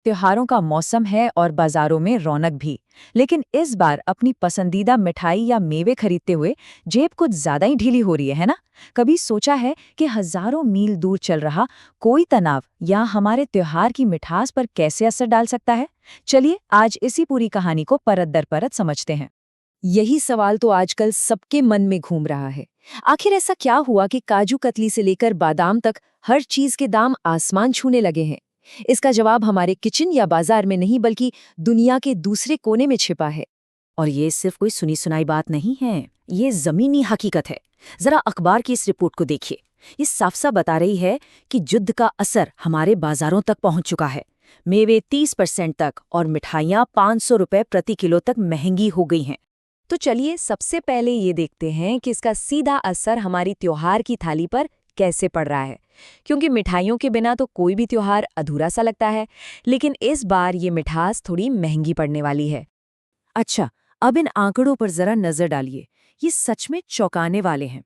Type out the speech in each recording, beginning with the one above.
त्योहारों का मौसम है और बाजारों में रौनक भी। लेकिन इस बार अपनी पसंदीदा मिठाई या मेवे खरीदते हुए जेब कुछ ज्यादा ही ढीली हो रही है ना? कभी सोचा है कि हजारों मील दूर चल रहा कोई तनाव या हमारे त्योहार की मिठास पर कैसे असर डाल सकता है? चलिए आज इसी पूरी कहानी को परत दर परत समझते हैं। यही सवाल तो आजकल सबके मन में घूम रहा है। आखिर ऐसा क्या हुआ कि काजू कतली से लेकर बादाम तक हर चीज के दाम आसमान छूने लगे हैं? इसका जवाब हमारे किचन या बाजार में नहीं बल्कि दुनिया के दूसरे कोने में छिपा है। और ये सिर्फ कोई सुनी सुनाई बात नहीं है, ये जमीनी हकीकत है। जरा अखबार की इस रिपोर्ट को देखिए। ये साफ साफ बता रही है कि युद्ध का असर हमारे बाजारों तक पहुंच चुका है। मेवे 30% तक और मिठाइयाँ 500 रुपए प्रति किलो तक महंगी हो गई हैं। तो चलिए सबसे पहले ये देखते हैं कि इसका सीधा असर हमारी त्योहार की थाली पर कैसे पड़ रहा है। क्योंकि मिठाइयों के बिना तो कोई भी त्योहार अधूरा सा लगता है, लेकिन इस बार ये मिठास थोड़ी महंगी पड़ने वाली है। अच्छा, अब इन आंकड़ों पर जरा नजर डालिए। ये सच में चौंकाने वाले हैं।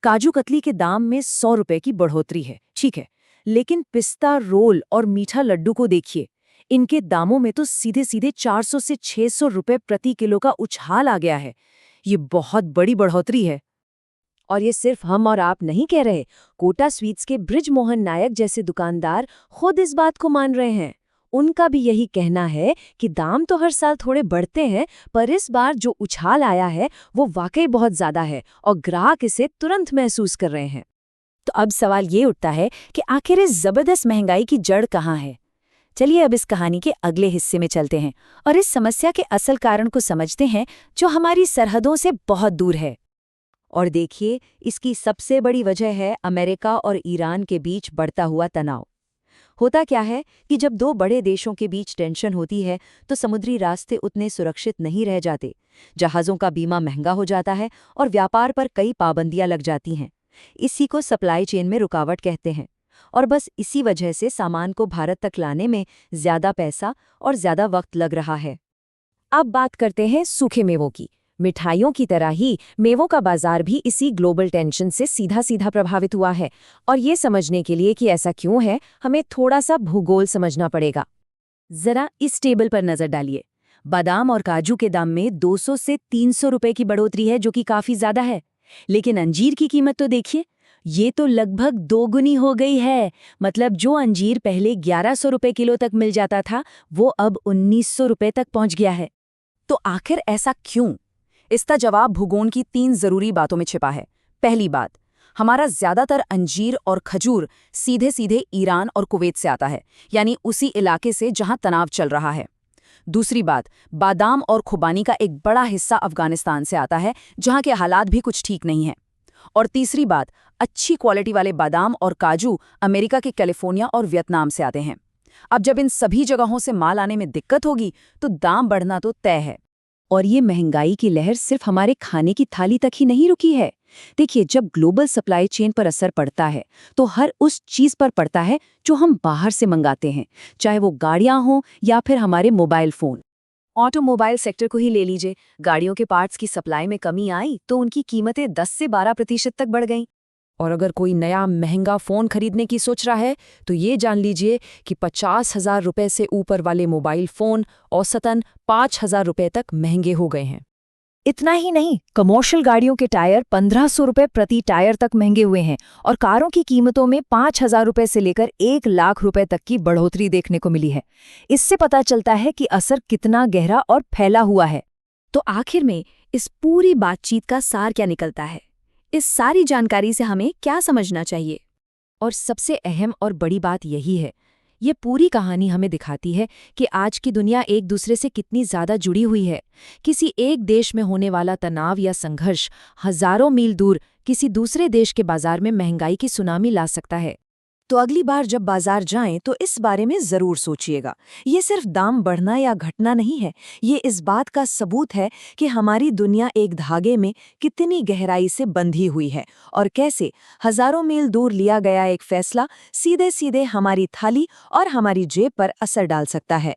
काजू कतली के दाम में 100 रुपए की बढ़ोतरी है, ठीक है। लेकिन पिस्ता रोल और मीठा लड्डू को देखिए, इनके दामों में तो सीधे सीधे 400 से 600 रुपए प्रति किलो का उछाल आ गया है। ये बहुत बड़ी बढ़ोतरी है। और ये सिर्फ हम और आप नहीं कह रहे, कोटा स्वीट्स के ब्रिज मोहन नायक जैसे दुकानदार खुद इस बात को मान रहे हैं। उनका भी यही कहना है कि दाम तो हर साल थोड़े बढ़ते हैं, पर इस बार जो उछाल आया है वो वाकई बहुत ज्यादा है और ग्राहक इसे तुरंत महसूस कर रहे हैं। तो अब सवाल ये उठता है कि आखिर इस जबरदस्त महंगाई की जड़ कहाँ है? चलिए अब इस कहानी के अगले हिस्से में चलते हैं और इस समस्या के असल कारण को समझते हैं, जो हमारी सरहदों से बहुत दूर है। और देखिए, इसकी सबसे बड़ी वजह है अमेरिका और ईरान के बीच बढ़ता हुआ तनाव। होता क्या है कि जब दो बड़े देशों के बीच टेंशन होती है तो समुद्री रास्ते उतने सुरक्षित नहीं रह जाते, जहाज़ों का बीमा महंगा हो जाता है और व्यापार पर कई पाबंदियां लग जाती हैं। इसी को सप्लाई चेन में रुकावट कहते हैं। और बस इसी वजह से सामान को भारत तक लाने में ज्यादा पैसा और ज्यादा वक्त लग रहा है। अब बात करते हैं सूखे मेवों की। मिठाइयों की तरह ही मेवों का बाजार भी इसी ग्लोबल टेंशन से सीधा सीधा प्रभावित हुआ है। और ये समझने के लिए कि ऐसा क्यों है, हमें थोड़ा सा भूगोल समझना पड़ेगा। जरा इस टेबल पर नजर डालिए। बादाम और काजू के दाम में 200 से 300 रुपए की बढ़ोतरी है, जो कि काफी ज्यादा है। लेकिन अंजीर की कीमत तो देखिए, ये तो लगभग दोगुनी हो गई है। मतलब जो अंजीर पहले 1100 रुपए किलो तक मिल जाता था, वो अब 1900 रुपए तक पहुंच गया है। तो आखिर ऐसा क्यों? इसका जवाब भूगोल की 3 जरूरी बातों में छिपा है। पहली बात, हमारा ज्यादातर अंजीर और खजूर सीधे सीधे ईरान और कुवैत से आता है, यानी उसी इलाके से जहां तनाव चल रहा है। दूसरी बात, बादाम और खुबानी का एक बड़ा हिस्सा अफगानिस्तान से आता है, जहां के हालात भी कुछ ठीक नहीं हैं। और तीसरी बात, अच्छी क्वालिटी वाले बादाम और काजू अमेरिका के कैलिफोर्निया और वियतनाम से आते हैं। अब जब इन सभी जगहों से माल आने में दिक्कत होगी तो दाम बढ़ना तो तय है। और ये महंगाई की लहर सिर्फ हमारे खाने की थाली तक ही नहीं रुकी है। देखिए, जब ग्लोबल सप्लाई चेन पर असर पड़ता है तो हर उस चीज पर पड़ता है जो हम बाहर से मंगाते हैं, चाहे वो गाड़ियां हों या फिर हमारे मोबाइल फोन। ऑटोमोबाइल सेक्टर को ही ले लीजिए। गाड़ियों के पार्ट्स की सप्लाई में कमी आई तो उनकी कीमतें 10 से 12% तक बढ़ गईं। और अगर कोई नया महंगा फ़ोन खरीदने की सोच रहा है तो ये जान लीजिए कि 50,000 रुपए से ऊपर वाले मोबाइल फ़ोन औसतन 5,000 रुपए तक महंगे हो गए हैं। इतना ही नहीं, कमर्शियल गाड़ियों के टायर 1,500 रुपए प्रति टायर तक महंगे हुए हैं और कारों की कीमतों में 5,000 रुपए से लेकर 1,00,000 रुपए तक की बढ़ोतरी देखने को मिली है। इससे पता चलता है कि असर कितना गहरा और फैला हुआ है। तो आखिर में इस पूरी बातचीत का सार क्या निकलता है? इस सारी जानकारी से हमें क्या समझना चाहिए? और सबसे अहम और बड़ी बात यही है, ये पूरी कहानी हमें दिखाती है कि आज की दुनिया एक दूसरे से कितनी ज्यादा जुड़ी हुई है। किसी एक देश में होने वाला तनाव या संघर्ष हजारों मील दूर किसी दूसरे देश के बाजार में महंगाई की सुनामी ला सकता है। तो अगली बार जब बाजार जाएं तो इस बारे में जरूर सोचिएगा। ये सिर्फ दाम बढ़ना या घटना नहीं है, ये इस बात का सबूत है कि हमारी दुनिया एक धागे में कितनी गहराई से बंधी हुई है और कैसे हजारों मील दूर लिया गया एक फैसला सीधे सीधे हमारी थाली और हमारी जेब पर असर डाल सकता है।